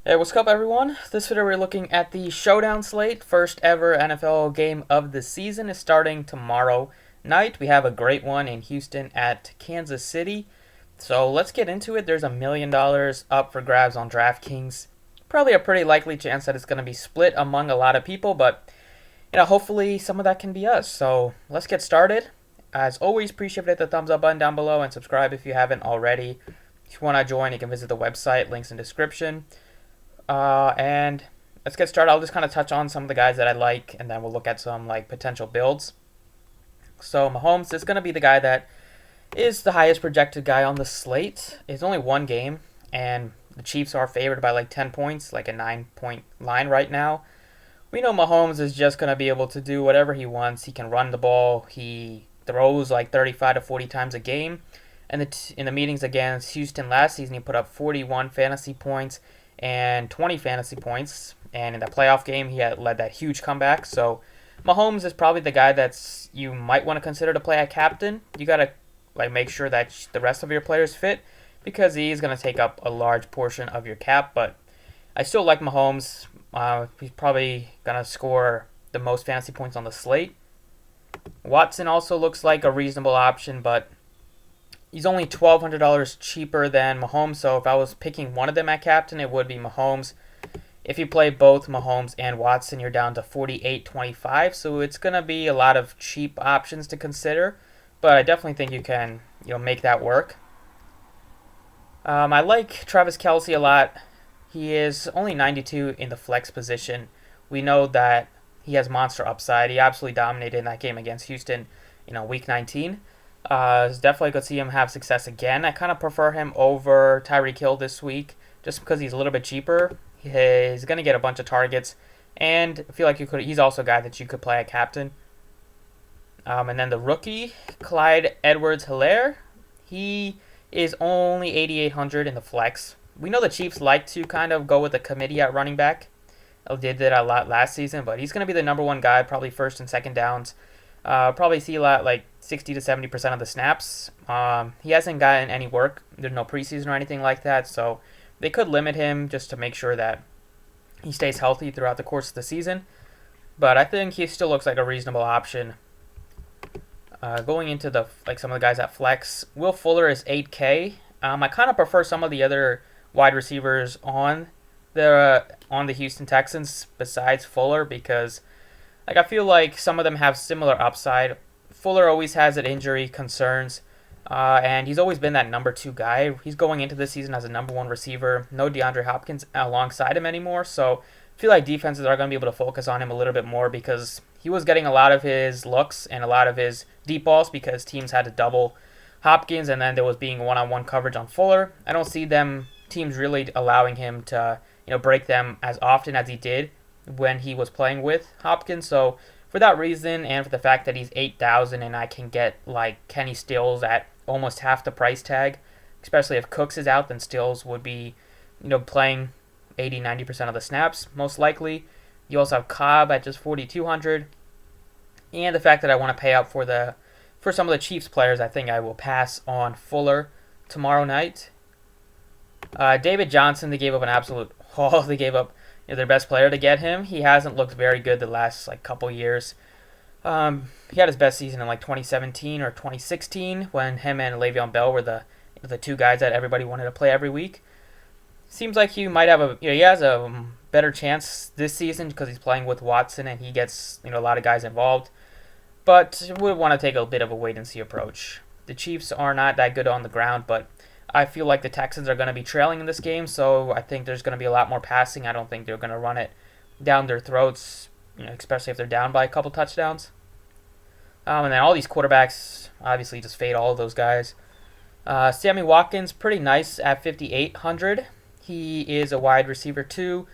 Hey, what's up, everyone? This video we're looking at the Showdown slate. First ever NFL game of the season is starting tomorrow night. We have a great one in Houston at Kansas City. So let's get into it. There's $1 million up for grabs on Draftkings. Probably a pretty likely chance that it's going to be split among a lot of people, but hopefully some of that can be us. So let's get started. As always, appreciate it. Hit the thumbs up button down below and subscribe if you haven't already. If you want to join, you can visit the website. Links in description. And let's get started. I'll just kind of touch on some of the guys that I like, and then we'll look at some potential builds. So Mahomes is going to be the guy that is the highest projected guy on the slate. It's only one game, and the Chiefs are favored by 10 points, like a 9-point line right now. We know Mahomes is just going to be able to do whatever he wants. He can run the ball. He throws 35 to 40 times a game. And in the meetings against Houston last season, he put up 41 fantasy points and 20 fantasy points. And in that playoff game, he had led that huge comeback. So Mahomes is probably the guy that's you might want to consider to play at captain. You got to make sure that the rest of your players fit, because he's going to take up a large portion of your cap. But I still like Mahomes. He's probably going to score the most fantasy points on the slate. Watson also looks like a reasonable option, but he's only $1,200 cheaper than Mahomes, so if I was picking one of them at captain, it would be Mahomes. If you play both Mahomes and Watson, you're down to $48.25, so it's going to be a lot of cheap options to consider, but I definitely think you can make that work. I like Travis Kelce a lot. He is only 92 in the flex position. We know that he has monster upside. He absolutely dominated in that game against Houston, week 19. It's definitely good to see him have success again. I kind of prefer him over Tyreek Hill this week, just because he's a little bit cheaper. He's going to get a bunch of targets, and I feel like he's also a guy that you could play at captain. And then the rookie, Clyde Edwards-Helaire, he is only 8,800 in the flex. We know the Chiefs like to kind of go with a committee at running back. They did a lot last season, but he's going to be the number one guy, probably first and second downs. Probably see a lot, 60 to 70% of the snaps. He hasn't gotten any work. There's no preseason or anything like that, so they could limit him just to make sure that he stays healthy throughout the course of the season. But I think he still looks like a reasonable option. Going into some of the guys at flex, Will Fuller is 8K. I kind of prefer some of the other wide receivers on the Houston Texans besides Fuller, because I feel like some of them have similar upside. Fuller always has injury concerns, and he's always been that number 2 guy. He's going into this season as a number 1 receiver. No DeAndre Hopkins alongside him anymore, so I feel like defenses are going to be able to focus on him a little bit more, because he was getting a lot of his looks and a lot of his deep balls because teams had to double Hopkins, and then there was being one-on-one coverage on Fuller. I don't see teams really allowing him to break them as often as he did when he was playing with Hopkins. So for that reason, and for the fact that he's 8,000 and I can get Kenny Stills at almost half the price tag, especially if Cooks is out, then Stills would be playing 80-90% of the snaps most likely. You also have Cobb at just 4,200, and the fact that I want to pay up for some of the Chiefs players, I think I will pass on Fuller tomorrow night. David Johnson, they gave up an absolute haul. They gave up their best player to get him. He hasn't looked very good the last couple years. He had his best season in 2017 or 2016 when him and Le'Veon Bell were the 2 guys that everybody wanted to play every week. Seems like he might have he has a better chance this season because he's playing with Watson and he gets a lot of guys involved. But we want to take a bit of a wait and see approach. The Chiefs are not that good on the ground, but I feel like the Texans are going to be trailing in this game, so I think there's going to be a lot more passing. I don't think they're going to run it down their throats, especially if they're down by a couple touchdowns. And then all these quarterbacks, obviously, just fade all of those guys. Sammy Watkins, pretty nice at 5,800. He is a wide receiver too.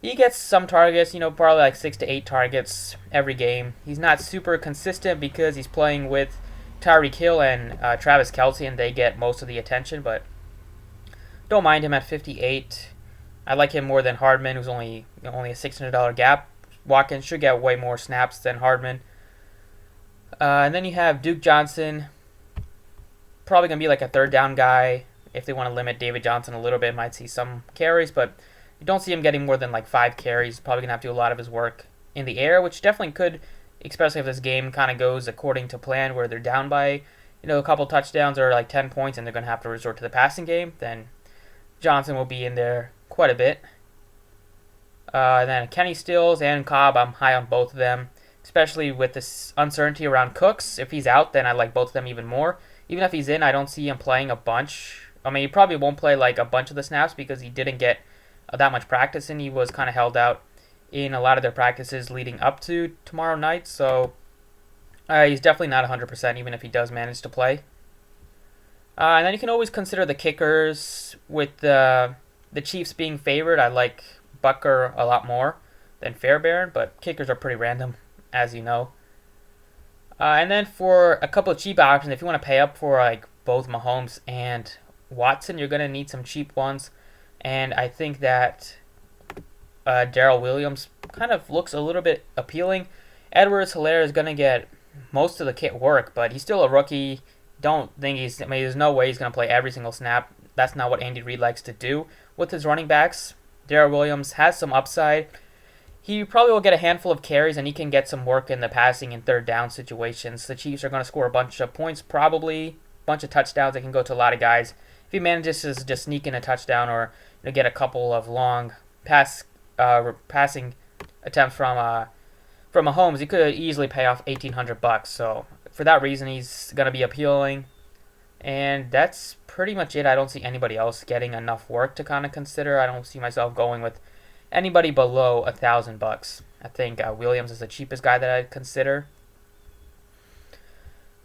He gets some targets, probably 6 to 8 targets every game. He's not super consistent because he's playing with Tyreek Hill and Travis Kelce, and they get most of the attention, but don't mind him at 58. I like him more than Hardman, who's only a $600 gap. Watkins should get way more snaps than Hardman. And then you have Duke Johnson, probably going to be a third down guy. If they want to limit David Johnson a little bit, might see some carries, but You don't see him getting more than like 5 carries. He's probably going to have to do a lot of his work in the air, which definitely could, especially if this game kind of goes according to plan where they're down by, a couple touchdowns or like 10 points and they're going to have to resort to the passing game, then Johnson will be in there quite a bit. And then Kenny Stills and Cobb, I'm high on both of them, especially with this uncertainty around Cooks. If he's out, then I like both of them even more. Even if he's in, I don't see him playing a bunch. I mean, he probably won't play like a bunch of the snaps because he didn't get that much practice and he was kind of held out in a lot of their practices leading up to tomorrow night. So he's definitely not 100% even if he does manage to play. And then you can always consider the kickers. With the Chiefs being favored, I like Butker a lot more than Fairbairn, but kickers are pretty random, as you know. And then for a couple of cheap options, if you want to pay up for like both Mahomes and Watson, you're going to need some cheap ones. And I think that Darrell Williams kind of looks a little bit appealing. Edwards-Helaire is going to get most of the kit work, but he's still a rookie. Don't think there's no way he's going to play every single snap. That's not what Andy Reid likes to do with his running backs. Darrell Williams has some upside. He probably will get a handful of carries, and he can get some work in the passing and third down situations. The Chiefs are going to score a bunch of points, probably a bunch of touchdowns. They can go to a lot of guys. If he manages to just sneak in a touchdown or get a couple of long passing attempts from Mahomes, he could easily pay off $1,800. So for that reason, he's going to be appealing. And that's pretty much it. I don't see anybody else getting enough work to kind of consider. I don't see myself going with anybody below $1,000. I think Williams is the cheapest guy that I'd consider.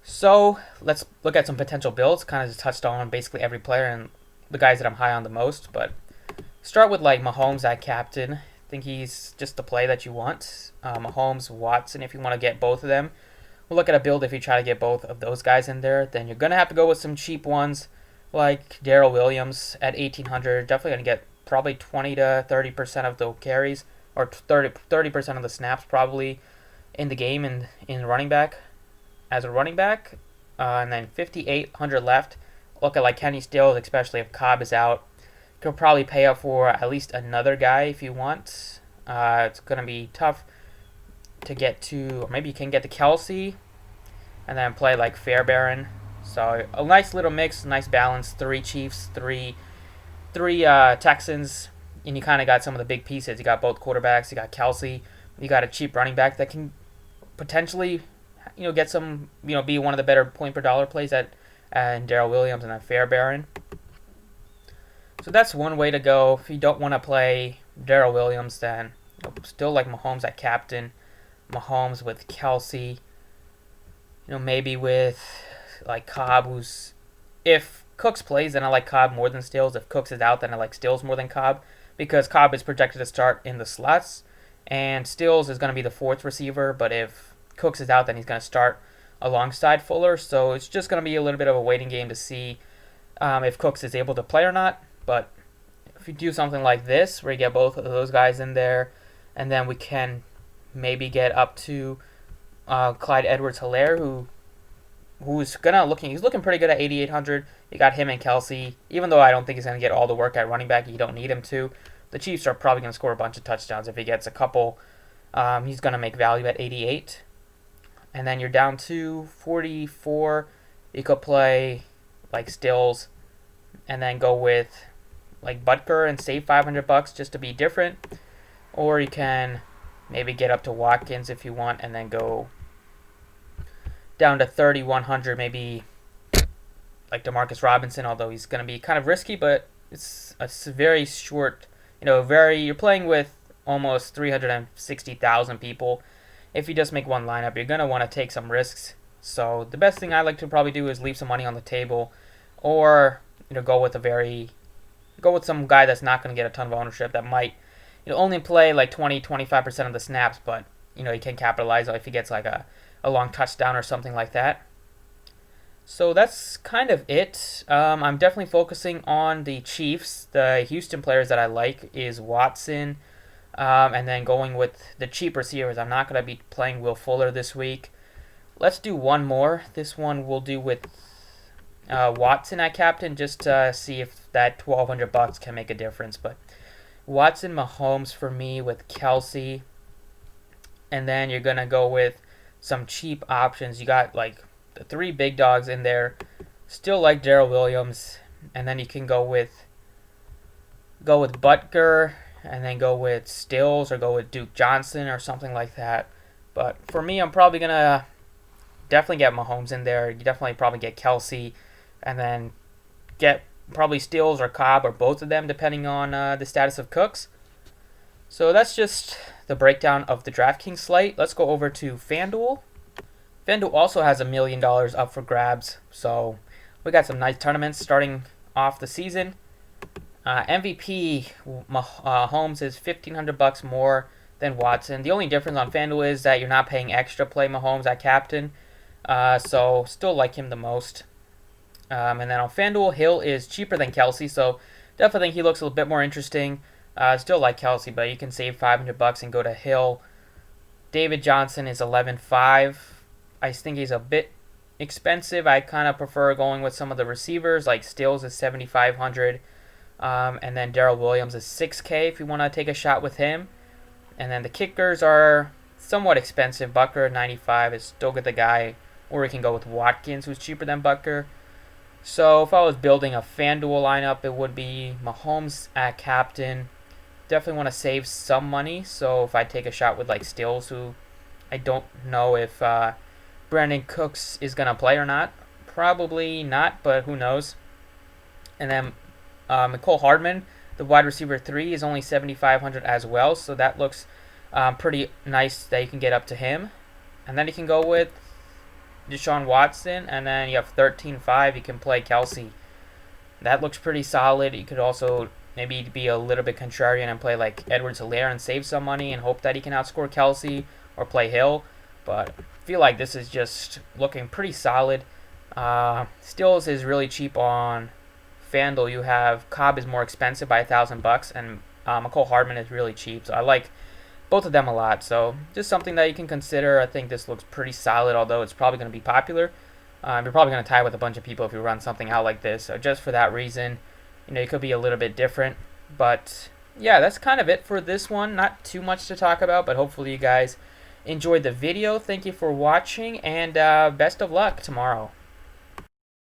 So let's look at some potential builds. Kind of just touched on basically every player and the guys that I'm high on the most. But start with like Mahomes at captain. I think he's just the play that you want. Mahomes, Watson, if you want to get both of them. We'll look at a build if you try to get both of those guys in there. Then you're going to have to go with some cheap ones like Darrell Williams at $1,800. Definitely going to get probably 20 to 30% of the carries or 30% of the snaps probably in the game in running back as a running back. And then $5,800 left. Look at like Kenny Stills, especially if Cobb is out. Could probably pay up for at least another guy if you want. It's going to be tough to get to, or maybe you can get to Kelsey and then play like Fairbairn. So a nice little mix, nice balance. 3 Chiefs, three Texans, and you kind of got some of the big pieces. You got both quarterbacks. You got Kelsey. You got a cheap running back that can potentially, get some, be one of the better point per dollar plays and Darrell Williams and then Fairbairn. So that's one way to go. If you don't want to play Darrell Williams, then still like Mahomes at captain. Mahomes with Kelsey, maybe with like Cobb, who's, if Cooks plays, then I like Cobb more than Stills. If Cooks is out, then I like Stills more than Cobb because Cobb is projected to start in the slots and Stills is going to be the 4th receiver, but if Cooks is out, then he's going to start alongside Fuller. So it's just going to be a little bit of a waiting game to see if Cooks is able to play or not. But if you do something like this where you get both of those guys in there, and then we can maybe get up to Clyde Edwards-Helaire, he's looking pretty good at $8,800. You got him and Kelsey. Even though I don't think he's going to get all the work at running back, you don't need him to. The Chiefs are probably going to score a bunch of touchdowns. If he gets a couple, he's going to make value at 88. And then you're down to 44. You could play like Stills, and then go with like Butker and save $500 just to be different. Or you can maybe get up to Watkins if you want, and then go down to 3,100, maybe like Demarcus Robinson, although he's going to be kind of risky, but it's a very short, you're playing with almost 360,000 people. If you just make one lineup, you're going to want to take some risks. So the best thing I like to probably do is leave some money on the table, or go with some guy that's not going to get a ton of ownership, that might only play like 20-25% of the snaps, but he can capitalize if he gets like a long touchdown or something like that. So that's kind of it. I'm definitely focusing on the Chiefs. The Houston players that I like is Watson, and then going with the cheap receivers. I'm not going to be playing Will Fuller this week. Let's do one more. This one we'll do with Watson at captain, just to see if that $1,200 can make a difference. But Watson, Mahomes for me with Kelsey. And then you're going to go with some cheap options. You got like the three big dogs in there. Still like Darrell Williams. And then you can go with Butker, and then go with Stills or go with Duke Johnson or something like that. But for me, I'm probably going to definitely get Mahomes in there. You definitely probably get Kelsey, and then get probably Stills or Cobb or both of them depending on the status of Cooks. So that's just the breakdown of the DraftKings slate. Let's go over to Fanduel. Fanduel also has $1 million up for grabs. So we got some nice tournaments starting off the season. MVP Mahomes is $1,500 more than Watson. The only difference on FanDuel is that you're not paying extra to play Mahomes at captain. So still like him the most. And then on FanDuel, Hill is cheaper than Kelsey, so definitely think he looks a little bit more interesting. Still like Kelsey, but you can save $500 and go to Hill. David Johnson is $11,500. I think he's a bit expensive. I kind of prefer going with some of the receivers, like Stills is $7,500. And then Darrell Williams is $6,000 if you want to take a shot with him. And then the kickers are somewhat expensive. Butker, $95,000 is still good the guy. Or we can go with Watkins, who's cheaper than Butker. So if I was building a FanDuel lineup, it would be Mahomes at captain. Definitely want to save some money. So if I take a shot with like Stills, who I don't know if Brandon Cooks is going to play or not. Probably not, but who knows. And then Mecole Hardman, the wide receiver 3, is only $7,500 as well. So that looks pretty nice that you can get up to him. And then you can go with Deshaun Watson, and then you have $13,500. You can play Kelsey. That looks pretty solid. You could also maybe be a little bit contrarian and play like Edwards-Helaire and save some money and hope that he can outscore Kelsey, or play Hill. But I feel like this is just looking pretty solid. Stills is really cheap on FanDuel. You have Cobb is more expensive by $1,000, and Mecole Hardman is really cheap. So I like both of them a lot. So just something that you can consider. I think this looks pretty solid, although it's probably going to be popular. You're probably going to tie with a bunch of people if you run something out like this. So just for that reason, it could be a little bit different. But yeah, that's kind of it for this one. Not too much to talk about, but hopefully you guys enjoyed the video. Thank you for watching, and best of luck tomorrow.